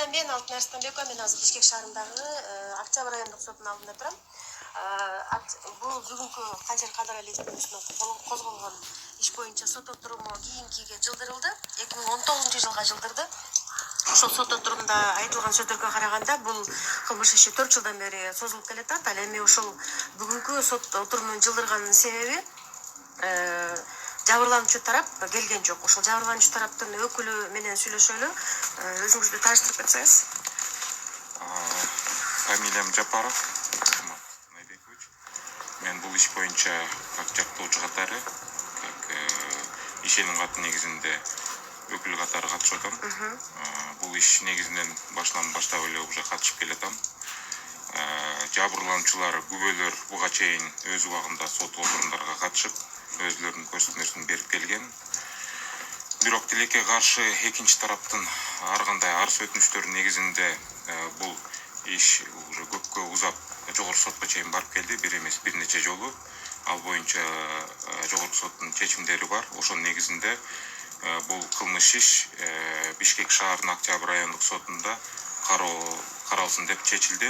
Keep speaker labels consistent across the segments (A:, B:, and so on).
A: Мен Алтын Арыстанбекова, мен азыр Бишкек шаарындагы Октябрь райондук сотунун алдында турам. Бул бүгүнкү Канжер кадыр электирүүсүнүн козголгон иш боюнча сот отуруму кийинкиге жылдырылды. 2019 жылга жылдырды. Ошол сот отурумда айтылган сөздөргө караганда бул кылмыш иши 4 жылдан бери созулуп келатат. Ал эми ошол бүгүнкү сот отурумунун жылдырганынын себеби жабырлануучу тарап келген жок. Ошол жабырлануучу тараптын өкүлү менен сүйлөшөлү. Өзүңүздү тааныштырып кетсеңиз.
B: Фамилиям Жапаров Найбекович. Мен бул иш боюнча как жактоочу катары, как ишеним каты негизинде өкүл катары катышып атам. Бул иш негизинен баштап эле уже катышып келатам. Жабырлануучулар, күбөлөр буга чейин өз убагында сот отурумдарга катышып, өзлөрүнүн көрсөтмөсүн берип келген. Бирок тилекке каршы экинчи тараптын ар кандай арыз өтүнүчтөрүнүн негизинде бул иш уже көпкө узап жогорку сотко чейин барып келди, бир эмес бир нече жолу. Ал боюнча жогорку соттун чечимдери бар. Ошонун негизинде бул кылмыш иш Бишкек шаарынын Октябрь райондук сотунда каралсын деп чечилди.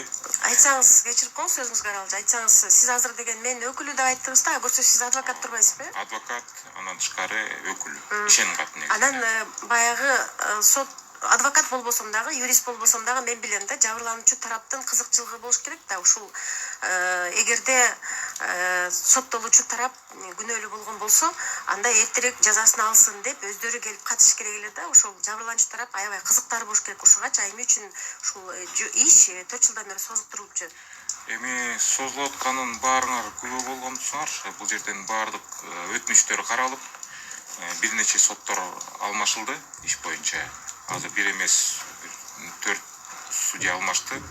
A: Айтсаңыз, кечирип коюңуз, өзүңүзгө аралжы. Айтсаңыз, сиз азыр деген мен өкүлү деп айттыңыз да, көрсө сиз адвокат турбайсызбы?
B: Адвокат, анан тышкары өкүл, ишеним каты негизинде.
A: Анан баягы сот адвокат болбосом дагы, юрист болбосом дагы мен билем да, жабырлануучу тараптын кызыкчылыгы болуш керек да. Ушул эгерде соттолуучу тарап күнөөлүү болгон болсо, анда эртерээк жазасын алсын деп өздөрү келип катышыш керек эле да. Ошол жабырлануучу тарап аябай кызыктар болуш керек. Ушугачы эмне үчүн ушул иш 4 жылдан бери созуктурулуп жүр?
B: Эми созулуп атканын баарыңар күбө болгонсуңар. Бул жерден баардык өтүнүчтөр каралып, бир нече соттор алмашылды иш боюнча. Азыр бир эмес 4 судья алмашты.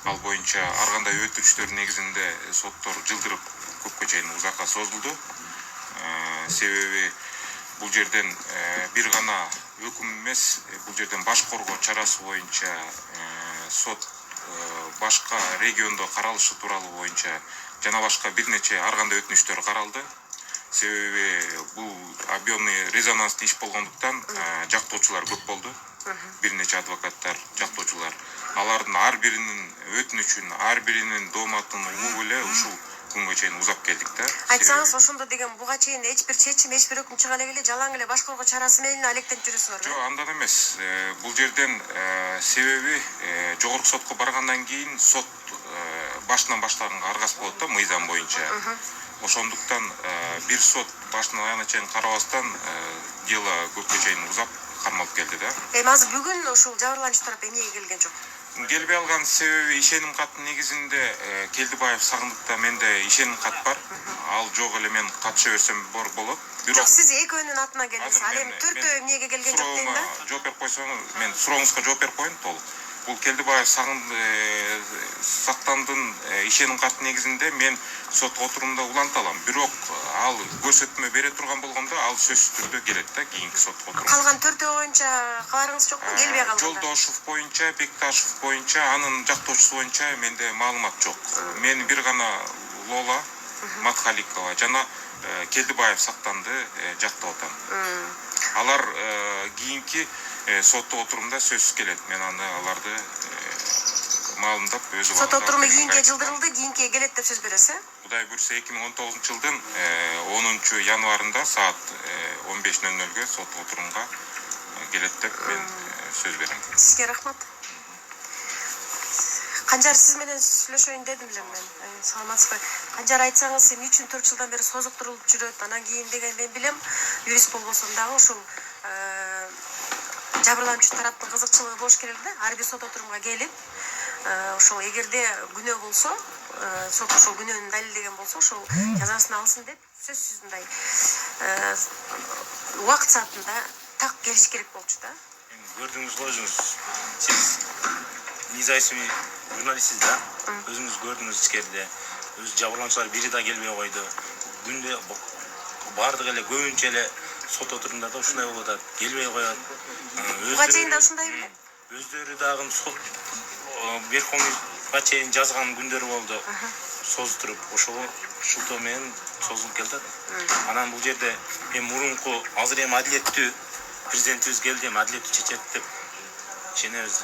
B: Ал боюнча ар кандай өтүнүчтөрдүн негизинде соттор жылдырып көпкө чейин узакка созулду. Себеби бул жерден бир гана өкүм эмес, бул жерден баш коргоо чарасы боюнча сот башка региондо каралышы тууралуу боюнча жана башка бир нече ар кандай өтүнүчтөр каралды. Себеби бул объемный резонанстуу иш болгондуктан жактоочулар көп болду. Бир нече адвокаттар, жактоочулар. Алардын ар биринин өтүнүчүн, ар биринин дооматын угуп эле ушул күнгө чейин узап келдик да.
A: Айтсаңыз, ошондо деген буга чейин эч бир чечим, эч бир өкүм чыга эле жалаң эле баш коргоо чарасы менен алектенип жүрөсүңөр.
B: Жок, андан эмес. Бул жерден себеби жогорку сотко баргандан кийин сот башынан баштаганга аргасы болот да, мыйзам боюнча. Ошондуктан бир сот башынан аяна чейин карабастан дело көпкө чейин узап кармалып келди да.
A: Азыр бүгүн ушул жабырлануучу тарап эмнеге келген жок?
B: Келбей алган себеби ишеним каттын негизинде Келдибаев Сагындыкта менде ишеним кат бар. Ал жок эле мен катыша берсем болот.
A: Жок, сиз экөөнүн атына келдиңиз. Ал эми төртөө эмнеге келген жок дейм да?
B: Жооп берип койсоңуз, мен сурооңузга жооп берип коеюн толук. Бул Келдибаев Сактандын ишеним каттын негизинде мен сот отурумда уланталам. Бирок ал көрсөтмө бере турган болгондо ал сөзсүз түрдө келет да кийинки сот отурумга.
A: Калган төртөө боюнча кабарыңыз жокпу? Келбей калган.
B: Жолдошов боюнча, Бекташев боюнча, анын жактоочусу боюнча менде маалымат жок. Мен бир гана Лола Матхаликова жана Келдибаев Сактанды жактап атам. Алар кийинки сот отурумда сөзсүз келет. Мен аларды маалымдап өз убагында.
A: Сот отуруму кийинке жылдырылды, кийинке келет деп сөз бересиз?
B: Кудай буйрса 2019 жылдын 10 январында саат 15:00-гө сот отурумга келет деп мен сөз берем.
A: Сизге рахмат. Канжар, сиз менен сүйлөшөйүн дедим эле мен. Саламатсызбы? Канжар, айтсаңыз, эмне үчүн 4 жылдан бери созуктурулуп жүрөт? Анан кийин деген мен билем, юрист болбосом дагы ушул жабырлануучу тараптын кызыкчылыгы болуш керек да. Ар бир сот отурумга келип, ошол эгерде күнөө болсо, сот ошол күнөөнү далилдеген болсо, ошол жазасын алсын деп сөзсүз мындай убакыт саатында так келиш керек болчу да.
C: Көрдүңүз го өзүңүз. Сиз независимый журналистсиз да. Өзүңүз көрдүңүз ичкерде. Өз жабырлануучулар бири да келбей койду. Күндө бардык эле көбүнчө эле сот отурумдарда ушундай болуп атат. Келбей коет.
A: Буга чейин да ушундайбы?
C: Өздөрү дагы сот Верховныйга чейин жазган күндөрү болду. Созуп ушул менен созулуп келатат. Анан бул жерде мен мурунку азыр эми адилеттүү президентибиз келди, адилеттүү чечет деп ишенебиз.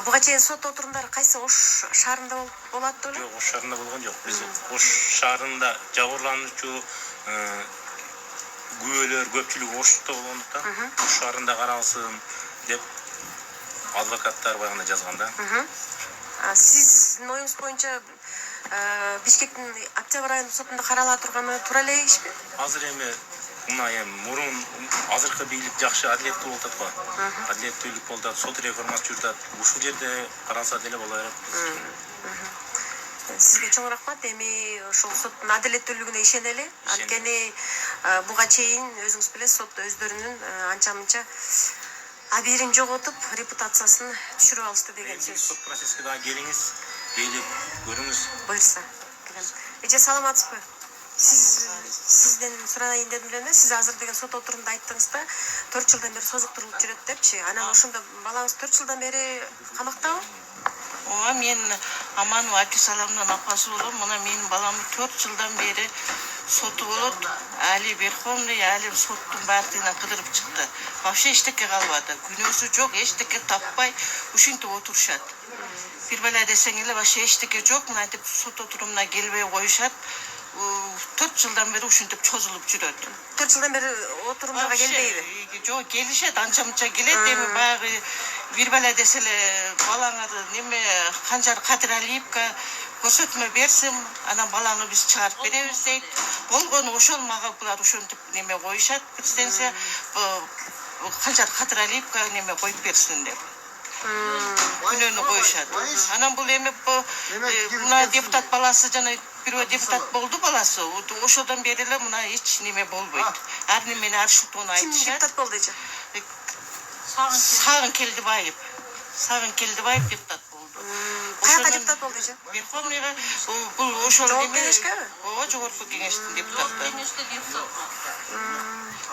A: Буга чейин сот отурумдары кайсы Ош шаарында болот деп эле?
C: Жок, Ош шаарында болгон жок. Биз Ош шаарында жабырлануучу күбөлөр көпчүлүгү Ошто болгондуктан Ош шаарында каралсын деп адвокаттар баягында жазган да.
A: Сиздин оюңуз боюнча Бишкектин Октябрь айындын сотунда карала турганы туура эле ишпи?
C: Азыр эми мына мурун азыркы бийлик жакшы адилеттүү болуп атат го. Адилеттүүлүк болуп атат, сот реформасы жүрүп атат. Ушул жерде каралса деле боло берет.
A: Сизге чоң рахмат. Эми ошол соттун адилеттүүлүгүнө ишенели. Анткени буга чейин өзүңүз билесиз, сот өздөрүнүн анча-мынча абийирин жоготуп, репутациясын түшүрүп алышты деген сөз.
C: Сот процесске дагы келиңиз, келип көрүңүз.
A: Буюрса. Эже саламатсызбы? Сизден сурайын дедим эле, сиз азыр деген сот отурумда айттыңыз да, 4 жылдан бери созуктурулуп жүрөт депчи. Анан ошондо балаңыз 4 жылдан бери камактабы?
D: Ооба, мен Аманова Акисаламдын апасы болом. Мына менин балам 4 жылдан бери соту болот. Али Верховный, али соттун баардыгынан кыдырып чыкты. Вообще эчтеке калбады. Күнөөсү жок, эчтеке таппай ушинтип отурушат. Бир бала десең эле вообще эчтеке жок, мынтип сот отурумуна келбей коюшат. 4 жылдан бери ушинтип чозулуп жүрөт.
A: 4 жылдан бери отурумдарга келбейби?
D: Жок, келишет, анча-мынча келет. Эми баягы бир бала десе эле балаңар неме Канжар Кадыралиевка көрсөтмө берсин, анан балаңы биз чыгарып беребиз дейт. Болгону ошол мага булар ушинтип неме коюшат, претензия Канжар Кадыралиевка неме коюп берсин деп. Күнөөнү коюшат. Анан бул эми мына депутат баласы жана бирөө депутат болду баласы. Ошодон бери эле мына эч неме болбойт. Ар немени ар шутууну
A: Ким
D: айтышат.
A: депутат болду эже?
D: Сагын Келдибаев. Сагын Келдибаев депутат болду.
A: Каяка депутат болду эже?
D: Верховныйга бул ошол
A: Жогорку кеңешкеби?
D: Ооба, жогорку кеңештин депутаты.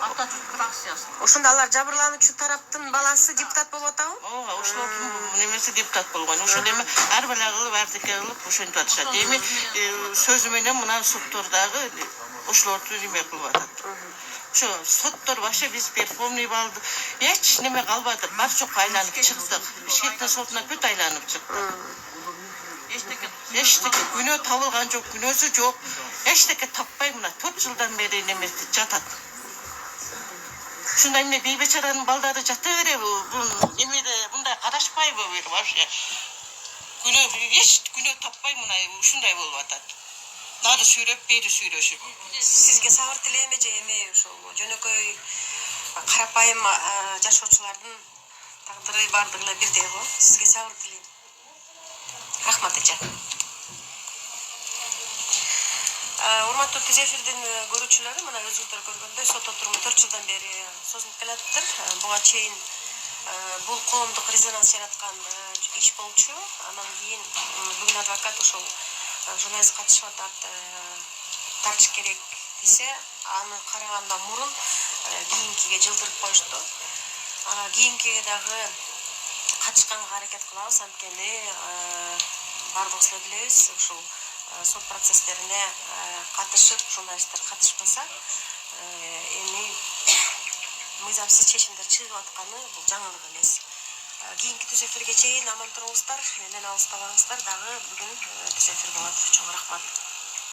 D: Ататürk фракциясы.
A: Ошондо алар жабырлануучу тараптын баласы депутат болуп атабы?
D: Ооба, ошолордун немеси депутат болгон. Ошол эми ар бала кылып, ардеке кылып ошентип атышат. Эми сөзү менен мына соттордагы ошолорду неме кылып атат. Ошо соттор вообще биз Верховный балды эч неме калбады. Бар жок айланып чыктык. Бишкектин сотуна бүт айланып чыктык. Эчтеке күнөө табылган жок, күнөөсү жок. Эчтеке таппай мына 4 жылдан бери немеси жатат. Ушундай эмне бейбечаранын балдары жата береби? Бул эмеде мындай карашпайбы вообще? Күнөө таппай мына ушундай болуп атат. Нары сүйрөп, бери сүйрөшүп.
A: Сизге сабыр тилейм эже, эми ошол жөнөкөй карапайым жашоочулардын тагдыры баардыгы эле бирдей го. Сизге сабыр тилейм. Рахмат эже. Урматтуу Түз эфирдин көрүүчүлөрү, мына өзүңүздөр көргөндөй сот отуруму 4 жылдан бери созулуп келатыптыр. Буга чейин бул коомдук резонанс жараткан иш болчу. Анан кийин бүгүн адвокат ошол журналист катышып атат, тартыш керек десе, аны карагандан мурун кийинкиге жылдырып коюшту. Кийинкиге дагы катышканга аракет кылабыз, анткени баардыгыбыз эле билебиз, ушул сот процесстерине катышып, журналисттер катышпаса, эми мыйзамсыз чечимдер чыгып атканы бул жаңылык эмес. Кийинки Түз эфирге чейин аман туруңуздар, менден алыстабаңыздар, дагы бүгүн Түз эфир болот. Чоң рахмат.